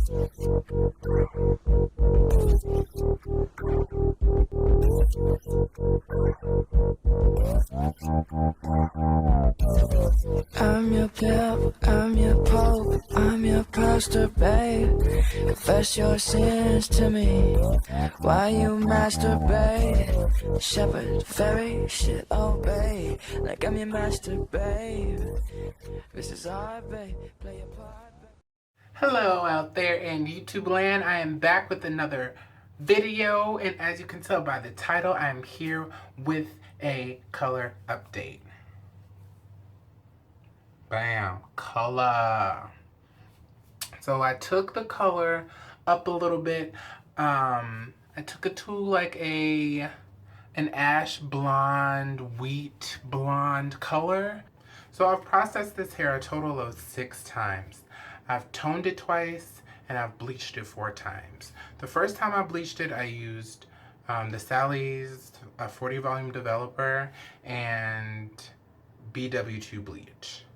I'm your pimp, I'm your pope, I'm your pastor, babe. Confess your sins to me while you masturbate. Shepherd, fairy, shit, obey. Like I'm your master, babe. This is our babe, play your part, babe. Hello out there in YouTube land. I am back with another video, and as you can tell by the title, I am here with a color update. Bam, color. So I took the color up a little bit. I took it to like an ash blonde, wheat blonde color. So I've processed this hair a total of 6 times. I've toned it twice and I've bleached it 4 times. The first time I bleached it, I used the Sally's 40 volume developer and BW2 bleach.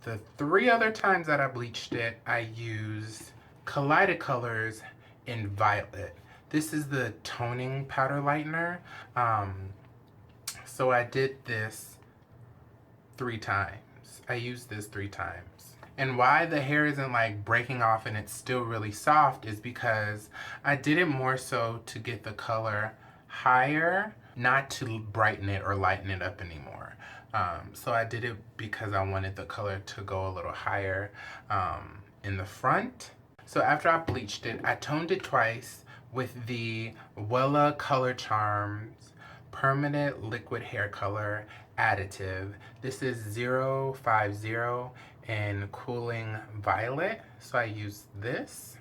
The 3 other times that I bleached it, I used Collided Colors in Violet. This is the toning powder lightener. So I did this 3 times. I used this 3 times. And why the hair isn't like breaking off and it's still really soft is because I did it more so to get the color higher, not to brighten it or lighten it up anymore. So I did it because I wanted the color to go a little higher in the front. So after I bleached it, I toned it twice with the Wella Color Charms Permanent Liquid Hair Color Additive. This is 050 in Cooling Violet. So I used this.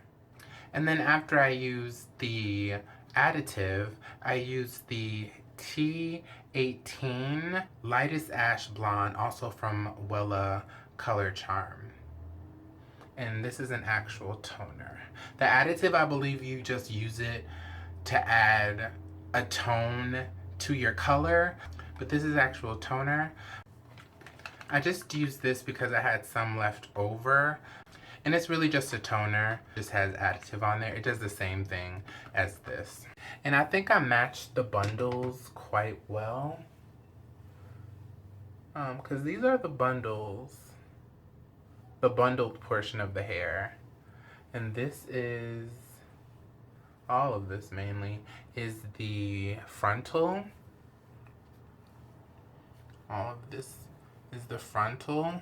And then after I used the additive, I used the T18 Lightest Ash Blonde, also from Wella Color Charm. And this is an actual toner. The additive, I believe you just use it to add a tone to your color, but this is actual toner. I just used this because I had some left over, and it's really just a toner. It just has additive on there. It does the same thing as this. And I think I matched the bundles quite well, because these are the bundles, the bundled portion of the hair. And this is, all of this mainly, is the frontal. All of this is the frontal.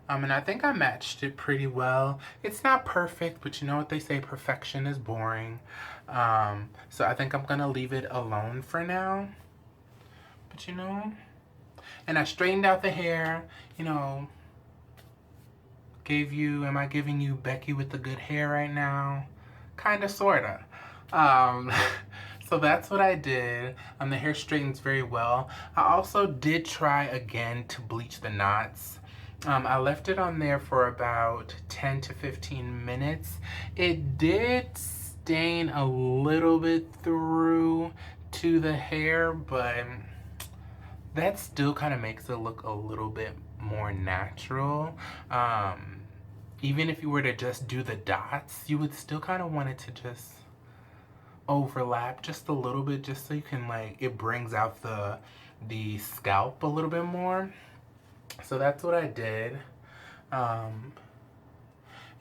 And I think I matched it pretty well. It's not perfect, but you know what they say, perfection is boring. So I think I'm gonna leave it alone for now. But you know, and I straightened out the hair, you know, am I giving you Becky with the good hair right now? Kinda, sorta. So that's what I did. The hair straightens very well. I also did try again to bleach the knots. I left it on there for about 10 to 15 minutes. It did stain a little bit through to the hair, but that still kind of makes it look a little bit more natural. Even if you were to just do the dots, you would still kind of want it to just overlap just a little bit, just so you can, like, it brings out the scalp a little bit more. So that's what I did. And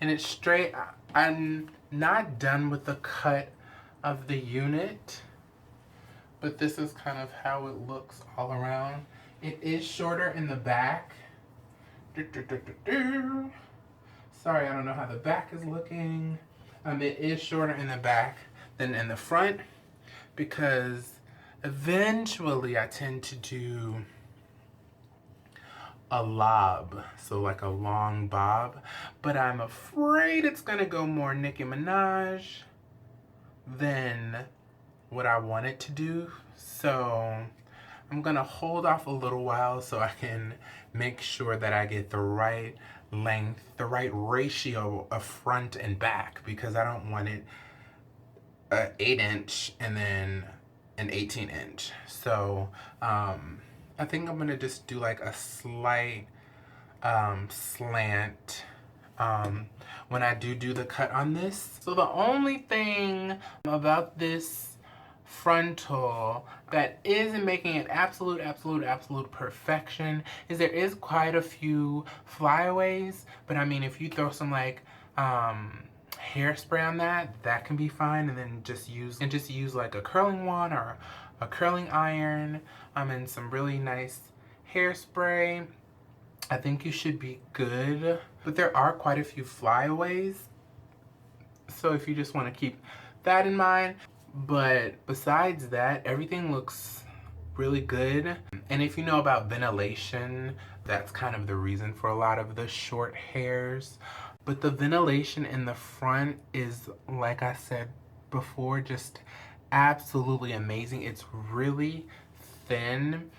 it's straight. I'm not done with the cut of the unit, but this is kind of how it looks all around. It is shorter in the back. Sorry, I don't know how the back is looking. It is shorter in the back than in the front, because eventually I tend to do a lob, so like a long bob, but I'm afraid it's gonna go more Nicki Minaj than what I want it to do. So I'm gonna hold off a little while so I can make sure that I get the right length, the right ratio of front and back, because I don't want it an 8-inch and then an 18-inch. So I think I'm gonna just do like a slight slant when I do the cut on this. So the only thing about this frontal that isn't making it absolute perfection is there is quite a few flyaways, but I mean if you throw some like hairspray on that can be fine, and then just use like a curling wand or a curling iron and some really nice hairspray. I think you should be good, but there are quite a few flyaways, so if you just want to keep that in mind. But besides that, everything looks really good. And if you know about ventilation, that's kind of the reason for a lot of the short hairs. But the ventilation in the front is, like I said before, just absolutely amazing. It's really thin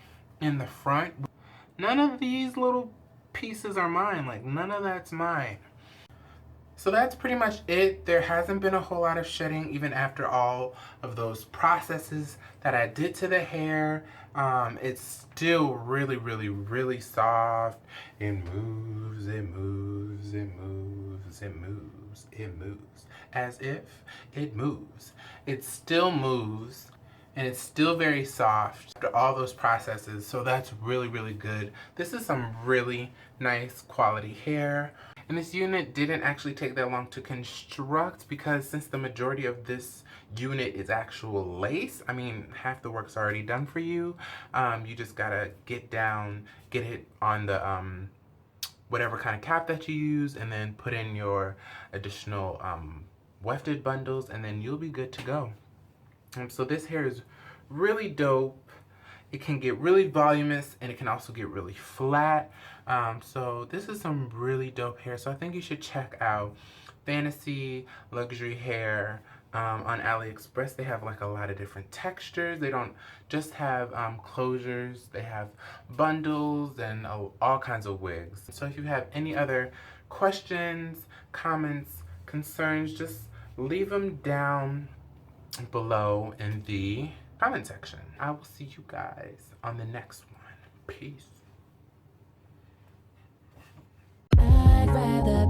in the front. None of these little pieces are mine. Like, none of that's mine. So that's pretty much it. There hasn't been a whole lot of shedding even after all of those processes that I did to the hair. It's still really soft. It moves, it moves, it moves, it moves, it moves. As if it moves. It still moves, and it's still very soft after all those processes, so that's really good. This is some really nice quality hair. And this unit didn't actually take that long to construct, because since the majority of this unit is actual lace, I mean, half the work's already done for you. You just gotta get it on the whatever kind of cap that you use, and then put in your additional wefted bundles, and then you'll be good to go. So this hair is really dope. It can get really voluminous, and it can also get really flat. So this is some really dope hair. So I think you should check out Fantasy Luxury Hair on AliExpress. They have like a lot of different textures. They don't just have closures. They have bundles and all kinds of wigs. So if you have any other questions, comments, concerns, just leave them down below in the comment section. I will see you guys on the next one. Peace. I'd rather